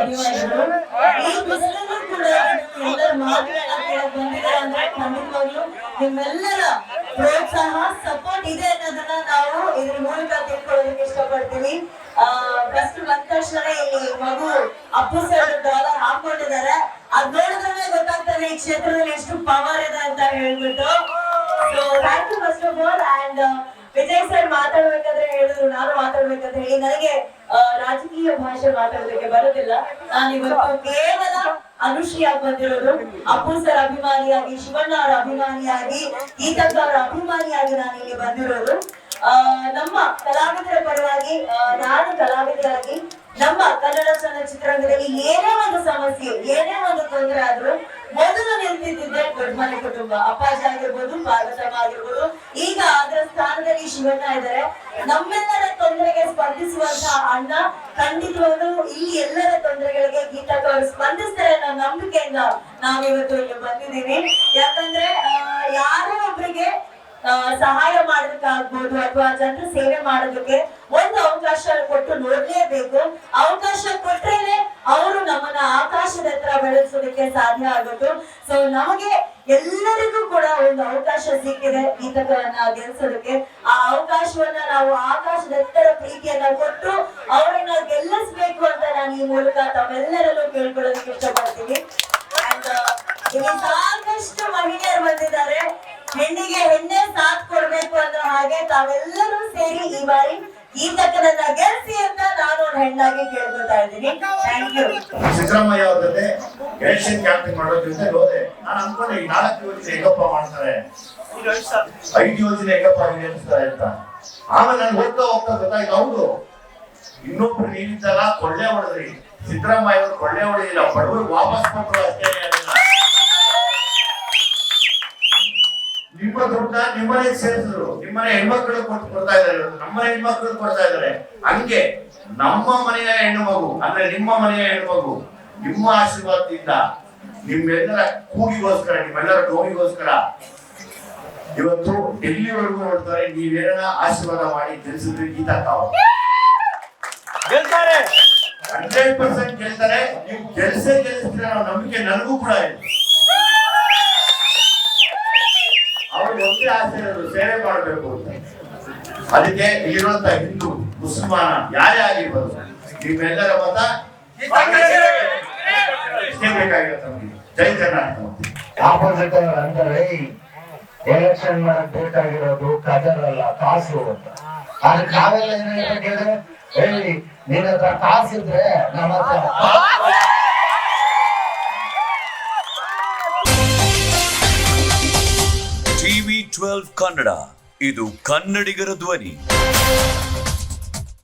ಧನ್ಯವಾದಗಳು. ಈ ಬಿಸಿಲಲ್ಲೂ ಕೂಡ ಎಲ್ಲರ ಮಾತುಗಳನ್ನ ಕೇಳಕ್ ಬಂದಿದ್ದಾರೆ ಅಂದ್ರೆ ಖಂಡಿತವಾಗ್ಲೂ ನಿಮ್ಮೆಲ್ಲರ ಪ್ರೋತ್ಸಾಹ ಸಪೋರ್ಟ್ ಇದೆ ಅನ್ನೋದನ್ನ ನಾವು ಇದ್ರ ಮೂಲಕ ತಿಳ್ಕೊಳ್ಳೋದಕ್ಕೆ ಇಷ್ಟಪಡ್ತೀವಿ. ಫಸ್ಟ್ ಬಂದ ತಕ್ಷಣ ಇಲ್ಲಿ ಮಗು ಅಪ್ಪು ಸರ್ ಡಾಲರ್ ಹಾಕೊಂಡಿದ್ದಾರೆ. ಅದ್ ನೋಡಿದ್ರೆ ಗೊತ್ತಾಗ್ತದೆ ಈ ಕ್ಷೇತ್ರದಲ್ಲಿ ಎಷ್ಟು ಪವರ್ ಇದೆ ಅಂತ ಹೇಳ್ಬಿಟ್ಟು. So thank you first of all. And Vijay sir ಮಾತಾಡ್ಬೇಕಾದ್ರೆ ಹೇಳಿದ್ರು ನಾನು ಮಾತಾಡ್ಬೇಕಂತ ಹೇಳಿ. ನನಗೆ ರಾಜಕೀಯ ಭಾಷೆ ಮಾತಾಡೋದಕ್ಕೆ ಬರೋದಿಲ್ಲ. ನಾನು ಇವತ್ತು ಕೇವಲ ಅನುಶ್ರೀಯಾಗಿ ಬಂದಿರೋದು. ಅಪ್ಪು ಸರ್ ಅಭಿಮಾನಿಯಾಗಿ, ಶಿವಣ್ಣ ಅವರ ಅಭಿಮಾನಿಯಾಗಿ, ಗೀತಕ್ಕ ಅವರ ಅಭಿಮಾನಿಯಾಗಿ ನಾನು ಇಲ್ಲಿ ಬಂದಿರೋದು. ನಮ್ಮ ಕಲಾವಿದರ ಪರವಾಗಿ ನಾನು ಕಲಾವಿದರಾಗಿ ನಮ್ಮ ಕನ್ನಡ ಚಲನಚಿತ್ರರಂಗದಲ್ಲಿ ಏನೇ ಒಂದು ಸಮಸ್ಯೆ, ಏನೇ ಒಂದು ತೊಂದರೆ ಆದ್ರೂ ಮೊದಲು ನಿಲ್ತಿದ್ದೆ ದೊಡ್ಡ ಮನೆ ಕುಟುಂಬ. ಅಪ್ಪಾಜಿ ಆಗಿರ್ಬೋದು, ಪಾರ್ವತಮ್ಮ ಆಗಿರ್ಬೋದು, ಈಗ ಅದರ ಸ್ಥಾನದಲ್ಲಿ ಶಿವಣ್ಣ ಇದ್ದಾರೆ. ನಮ್ಮೆಲ್ಲರ ತೊಂದರೆಗೆ ಸ್ಪಂದಿಸುವಂತಹ ಅಣ್ಣ ಖಂಡಿತವಾಗ್ಲೂ ಇಲ್ಲಿ ಎಲ್ಲರ ತೊಂದರೆಗಳಿಗೆ ಗೀತಕ್ಕ ಅವರು ಸ್ಪಂದಿಸ್ತಾರೆ ಅನ್ನೋ ನಂಬಿಕೆಯಿಂದ ನಾವಿವತ್ತು ಇಲ್ಲಿ ಬಂದಿದ್ದೀವಿ. ಯಾಕಂದ್ರೆ ಯಾರೋ ಒಬ್ಬರಿಗೆ ಸಹಾಯ ಮಾಡೋದಕ್ಕಾಗ್ಬೋದು ಅಥವಾ ಜನರ ಸೇವೆ ಮಾಡೋದಕ್ಕೆ ಒಂದು ಅವಕಾಶ ಕೊಟ್ಟು ನೋಡ್ಲೇಬೇಕು. ಅವಕಾಶ ಕೊಟ್ರೇನೆ ಅವರು ನಮ್ಮನ್ನ ಆಕಾಶದ ಹತ್ರ ಬೆಳೆಸೋದಕ್ಕೆ ಸಾಧ್ಯ ಆಗುತ್ತೆ. ಸೊ ನಮಗೆ ಎಲ್ಲರಿಗೂ ಕೂಡ ಒಂದು ಅವಕಾಶ ಸಿಕ್ಕಿದೆ ಗೀತಕವನ್ನ ಗೆಲ್ಸೋದಕ್ಕೆ. ಆ ಅವಕಾಶವನ್ನ ನಾವು ಆಕಾಶದ ಎತ್ತರ ಪ್ರೀತಿಯನ್ನ ಕೊಟ್ಟು ಅವರನ್ನ ಗೆಲ್ಲಿಸ್ಬೇಕು ಅಂತ ನಾನು ಈ ಮೂಲಕ ತಾವೆಲ್ಲರಲ್ಲೂ ಕೇಳ್ಕೊಳ್ಳೋದಕ್ಕೆ ಇಷ್ಟಪಡ್ತೀನಿ. ಅಂಡ್ ಇಲ್ಲಿ ಸಾಕಷ್ಟು ಮಹಿಳೆಯರು ಬಂದಿದ್ದಾರೆ. ಹೆಣ್ಣಿಗೆ ಹೆಣ್ಣೆ ಸಾಥ್ ಕೊಡ್ಬೇಕು ಅನ್ನೋ ಹಾಗೆ ತಾವೆಲ್ಲರೂ ಸೇರಿ ಈ ಬಾರಿ ಗೀತಕ್ಕನನ್ನ ಗೆಲ್ಸಿ ಅಂತ ನಾನು ಹೆಣ್ಣಾಗಿ ಕೇಳ್ಕೊತಾ ಇದ್ದೀನಿ. Thank you. ಸಿದ್ದರಾಮಯ್ಯ ಅವ್ರ ಜೊತೆ ಎಲೆಕ್ಷನ್ ಕ್ಯಾಂಪೇನ್ ಮಾಡೋದ್ರಿಂದ ಹೋದೆ. ನಾನು ಅನ್ಕೊಂಡೆ ಈ 4 ಯೋಜನೆ ಹೆಂಗಪ್ಪ ಮಾಡ್ತಾರೆ, 5 ಯೋಜನೆ ಹೆಂಗಪ್ಪ ನಿಲ್ಲಿಸ್ತಾರೆ ಅಂತ. ಆಮೇಲೆ ನನ್ಗೆ ಹೋಗ್ತಾ ಗೊತ್ತಾಯ್ತು, ಹೌದು ಇನ್ನೊಬ್ರು ನೀವಿದ್ದಾಗ ಕೊಳ್ಳೆ ಹೊಡೆದ್ರಿ, ಸಿದ್ದರಾಮಯ್ಯ ಅವರು ಕೊಳ್ಳೆ ಹೊಡೆದಿಲ್ಲ, ಬಡವರು ವಾಪಸ್ ಕೊಟ್ಟರು ಅಷ್ಟೇ. ನಿಮ್ಮ ದುಡ್ಡ ನಿಮ್ಮನೆ ಸೇರಿಸಿದ್ರು, ನಿಮ್ಮನೆ ಹೆಣ್ಮಕ್ಳು ಕೊಡ್ತಾ ಇದ್ದಾರೆ, ನಮ್ಮನೆ ಹೆಣ್ಮಕ್ಳು ಕೊಡ್ತಾ ಇದ್ದಾರೆ. ಹಂಗೆ ನಮ್ಮ ಮನೆಯ ಹೆಣ್ಣು ಮಗು ಅಂದ್ರೆ ನಿಮ್ಮ ಮನೆಯ ಹೆಣ್ಣು ಮಗು ನಿಮ್ಮ ಆಶೀರ್ವಾದದಿಂದ ನಿಮ್ಮೆಲ್ಲರ ಕೂಗಿಗೋಸ್ಕರ, ನಿಮ್ಮೆಲ್ಲರ ನೋವಿಗೋಸ್ಕರ ಇವತ್ತು ಡೆಲ್ಲಿವರೆಗೂ ನೋಡ್ತಾರೆ. ನೀವೇನ ಆಶೀರ್ವಾದ ಮಾಡಿ ಗೆಲ್ಸಿದ್ರೆ ಗೀತಕ್ಕ 100% ಗೆಲ್ತಾರೆ. ನೀವು ಗೆಲ್ಸಿದ್ರೆ ಅನ್ನೋ ನಂಬಿಕೆ ನನಗೂ ಕೂಡ ಇದೆ. ಅವ್ರು ಒಂದೇ ಆಸೆ ಇರೋದು ಸೇವೆ ಮಾಡಬೇಕು ಅಂತ. ಅದಕ್ಕೆ ಇಲ್ಲಿರುವಂತ ಹಿಂದೂ ಮುಸಲ್ಮಾನ ಯಾರೇ ಆಗಿರ್ಬೋದು ನಿಮ್ಮೆಲ್ಲರ ಮತ ಇಷ್ಟೇ ಬೇಕಾಗಿರುತ್ತೆ ನಮಗೆ. ಜೈ ಕರ್ನಾಟಕ. ಆಪೋಸಿಟ್ ಅಂದ್ರೆ ಎಲೆಕ್ಷನ್ ಮಾಡಕ್ ಬೇಕಾಗಿರೋದು ಕದರ್ ಅಲ್ಲ, ಕಾಸು ಅಂತ. ಅದಕ್ಕೆ ನಾವೆಲ್ಲ ಏನ್ ಹೇಳ್ಬೇಕಿದ್ರೆ, ಹೇಳಿ ನಿನ್ನ ಹತ್ರ ಕಾಸಿದ್ರೆ ನಮ್ಮ ಹತ್ರ TV12 ಕನ್ನಡ, ಇದು ಕನ್ನಡಿಗರ ಧ್ವನಿ.